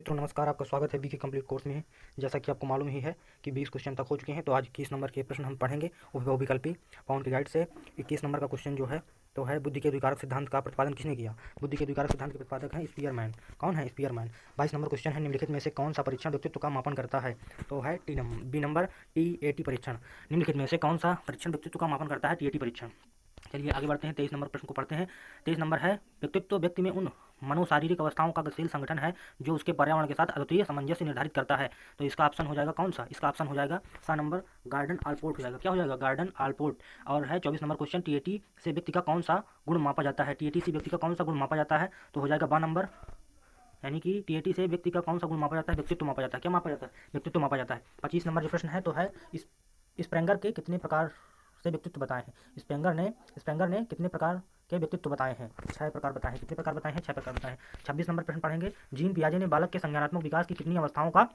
तो नमस्कार, आपका स्वागत है बीके कंप्लीट कोर्स में। जैसा कि आपको मालूम ही है कि 20 क्वेश्चन तक हो चुके हैं, तो आज 21 नंबर के प्रश्न हम पढ़ेंगे वो विकल्पी पाउंड की गाइड से। 21 नंबर का क्वेश्चन जो है तो है, बुद्धि के द्विकारक सिद्धांत का प्रतिपादन किसने किया। बुद्धि के द्विकारक सिद्धांत के प्रतिपादक हैं स्पीयरमैन। कौन है स्पीयरमैन। 22 नंबर क्वेश्चन है, निम्नलिखित में से कौन सा परीक्षण व्यक्तित्व का मापन करता है। तो है बी नंबर TAT परीक्षण। निम्नलिखित में से कौन सा परीक्षण व्यक्तित्व का मापन करता है, TAT परीक्षण। चलिए आगे बढ़ते हैं, 23 नंबर प्रश्न को पढ़ते हैं। 23 नंबर है, व्यक्तित्व व्यक्ति में उन मनोशारीरिक अवस्थाओं का गतिशील संगठन है जो उसके पर्यावरण के साथ अद्वितीय सामंजस्य निर्धारित करता है। तो इसका ऑप्शन हो जाएगा कौन सा, इसका ऑप्शन हो जाएगा सा नंबर गार्डन आलपोर्ट हो जाएगा। क्या हो जाएगा, गार्डन आलपोर्ट। और है 24 नंबर क्वेश्चन, TAT से व्यक्ति का कौन सा गुण मापा जाता है। TAT से व्यक्ति का कौन सा गुण मापा जाता है, तो हो जाएगा बा नंबर, यानी कि TAT से व्यक्ति का कौन सा गुण मापा जाता है, व्यक्तित्व मापा जाता है। क्या मापा जाता है, व्यक्तित्व मापा जाता है। 25 नंबर जो प्रश्न है तो है, इस स्प्रेंगर के कितने प्रकार से व्यक्तित्व बताए हैं। स्प्रेंगर ने कितने प्रकार के व्यक्तित्व बताए हैं, 6 प्रकार बताए हैं। कितने प्रकार बताए हैं, 6 प्रकार बताए हैं। 26 नंबर प्रश्न पढ़ेंगे, जीन पियाजे ने बालक के संज्ञानात्मक विकास की कितनी अवस्थाओं का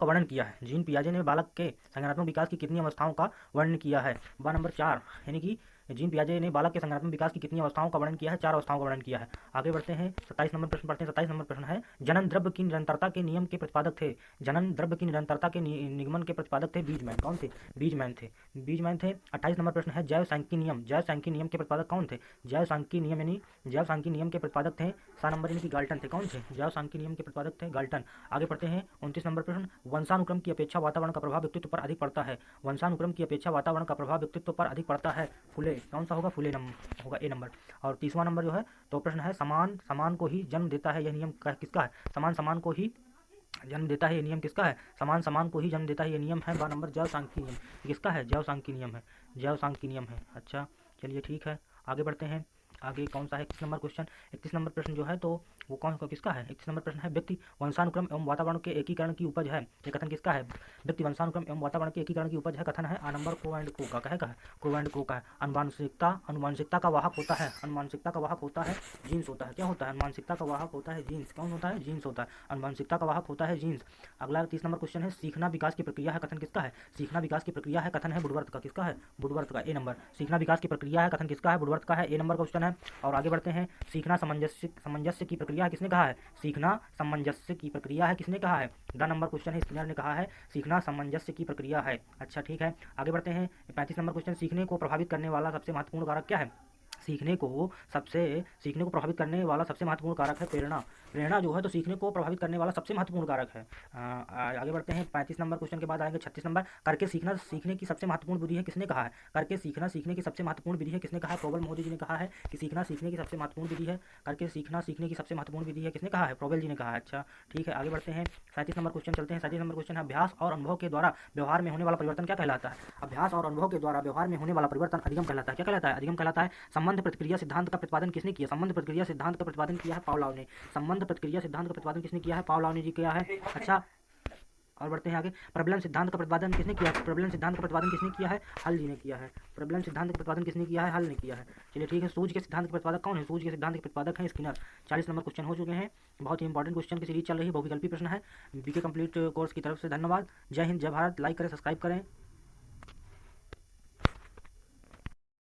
वर्णन किया है। जीन पियाजे ने बालक के संज्ञानात्मक विकास की कितनी अवस्थाओं का वर्णन किया है। बार नंबर 4, यानी कि जीन पियाजे ने बालक के संज्ञानात्मक विकास की कितनी अवस्थाओं का वर्णन किया है, 4 अवस्थाओं का वर्णन किया है। आगे बढ़ते हैं, 27 नंबर प्रश्न पढ़ते हैं। 27 नंबर प्रश्न है, जनन द्रव्य की निरंतरता के नियम के प्रतिपादक थे। जनन द्रव्य की निरंतरता के निगमन के प्रतिपादक थे बीजमैन। कौन थे, बीजमैन थे। 28 नंबर प्रश्न है, जैव सांख्यिकी नियम के प्रतिपादक कौन थे। जैव सांख्यिकी नियम के प्रतिपादक थे सा नंबर, यानी कि गाल्टन थे। कौन थे, जैव सांख्यिकी नियम के प्रतिपादक थे गाल्टन। आगे बढ़ते हैं, 29 नंबर प्रश्न, वंशानुक्रम की अपेक्षा वातावरण का प्रभाव व्यक्तित्व पर अधिक पड़ता है। वंशानुक्रम की अपेक्षा वातावरण का प्रभाव व्यक्तित्व पर अधिक पड़ता है। फुले। कौन सा होगा, फुले होगा, ए नंबर। और 30वां नंबर जो है तो प्रश्न है, समान को ही जन्म देता है, यह नियम किसका है। समान को ही जन्म देता है, ये नियम किसका है। समान को ही जन्म देता है, ये नियम है बा नंबर, जैव सांख्यिकी नियम। किसका है, जैव सांख्यिकी नियम है। अच्छा चलिए ठीक है, आगे बढ़ते हैं। आगे कौन सा है, 31 नंबर क्वेश्चन। 31 नंबर प्रश्न जो है तो वो कौन किसका है। 31 नंबर प्रश्न है, व्यक्ति वंशानुक्रम एवं वातावरण के एकीकरण की उपज है, ये कथन किसका है। व्यक्ति वंशानुक्रम एवं वातावरण के एकीकरण की उपज है, कथन है आ नंबर क्रो एंड क्रो का। कहेगा क्रो एंड क्रो का है। अनुवांशिकता का वाहक होता है, जीन्स होता है। क्या होता है, अनुवांशिकता का वाहक होता है जीन्स। कौन होता है, जीन्स होता है। अनुवांशिकता का वाहक होता है जीन्स। अगला 30 नंबर क्वेश्चन है, सीखना विकास की प्रक्रिया है, कथन किसका है। सीखना विकास की प्रक्रिया है, कथन है वुडवर्थ का। किसका है, वुडवर्थ का, ए नंबर। सीखना विकास की प्रक्रिया है, कथन किसका है, वुडवर्थ का है, ए नंबर क्वेश्चन है। और आगे बढ़ते हैं, सीखना सामंजस्य की प्रक्रिया है, किसने कहा है। सीखना सामंजस्य की प्रक्रिया है, किसने कहा है, द नंबर क्वेश्चन है, स्किनर ने कहा है सीखना सामंजस्य की प्रक्रिया है। अच्छा ठीक है, आगे बढ़ते हैं। 35 नंबर क्वेश्चन, सीखने को प्रभावित करने वाला सबसे महत्वपूर्ण कारक क्या है। सीखने को प्रभावित करने वाला सबसे महत्वपूर्ण कारक है प्रेरणा जो है तो सीखने को प्रभावित करने वाला सबसे महत्वपूर्ण कारक है। आगे बढ़ते हैं, 35 नंबर क्वेश्चन के बाद आएंगे 36 नंबर, करके सीखना सीखने की सबसे महत्वपूर्ण विधि है, किसने कहा है। करके सीखना सीखने की सबसे महत्वपूर्ण विधि है, किसने कहा है, प्रोबेल मोदी जी ने कहा है कि सीखना सीखने की सबसे महत्वपूर्ण विधि है। करके सीखना सीखने की सबसे महत्वपूर्ण विधि है, किसने कहा है, प्रोबेल जी ने कहा है। अच्छा ठीक है, आगे बढ़ते हैं, 37 नंबर क्वेश्चन चलते हैं। 37 नंबर क्वेश्चन है, अभ्यास और अनुभव के द्वारा व्यवहार में होने वाला परिवर्तन क्या कहलाता है। अभ्यास और अनुभव के द्वारा व्यवहार में होने वाला परिवर्तन अधिगम कहलाता है। क्या कहलाता है, अधिगम कहलाता है। संबंध प्रतिक्रिया सिद्धांत का प्रतिपादन किसने किया। संबंध प्रतिक्रिया सिद्धांत का प्रतिपादन किया है पावलोव ने। संबंध प्रतिक्रिया सिद्धांत का प्रतिपादन किसने किया है, पावलोव ने जी किया है। अच्छा और बढ़ते हैं आगे, प्रबलन सिद्धांत का प्रतिपादन किसने किया है। प्रबलन सिद्धांत का प्रतिपादन किसने किया है, हल जी ने किया है। प्रबलन सिद्धांत का प्रतिपादन किसने किया है, हल ने किया है। चलिए ठीक है, सूझ के सिद्धांत के प्रतिपादक कौन है। सूझ के सिद्धांत के प्रतिपादक हैं स्किनर। 40 नंबर क्वेश्चन हो चुके हैं, बहुत ही इंपॉर्टेंट क्वेश्चन की सीरीज चल रही है, बहुविकल्पी प्रश्न है। बीके कंप्लीट कोर्स की तरफ से धन्यवाद। जय हिंद, जय भारत। लाइक करें, सब्सक्राइब करें।